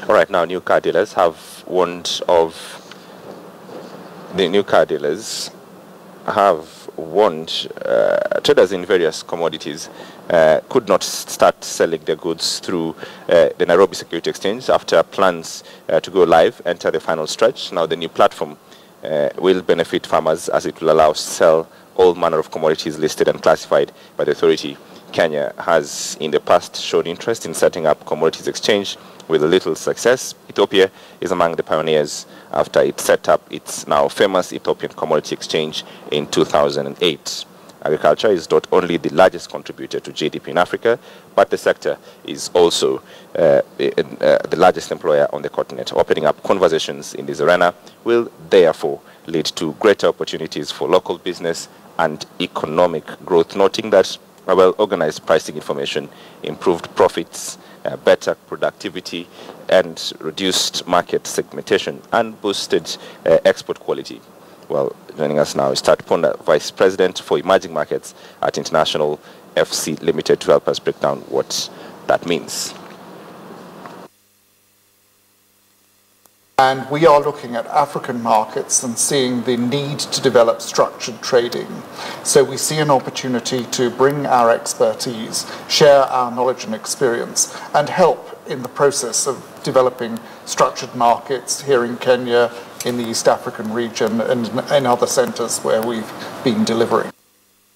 All right, now new car dealers have warned of traders in various commodities could not start selling their goods through the Nairobi Securities Exchange after plans to go live enter the final stretch. Now the new platform will benefit farmers as it will allow sell all manner of commodities listed and classified by the authority. Kenya has in the past shown interest in setting up commodities exchange with little success. Ethiopia is among the pioneers after it set up its now famous Ethiopian Commodity Exchange in 2008. Agriculture is not only the largest contributor to GDP in Africa, but the sector is also the largest employer on the continent. Opening up conversations in this arena will therefore lead to greater opportunities for local business and economic growth, noting that a well-organized pricing information, improved profits, better productivity, and reduced market segmentation, and boosted export quality. Well, joining us now is Tat Ponda, Vice President for Emerging Markets at International FC Limited, to help us break down what that means. And we are looking at African markets and seeing the need to develop structured trading. So we see an opportunity to bring our expertise, share our knowledge and experience, and help in the process of developing structured markets here in Kenya, in the East African region, and in other centres where we've been delivering.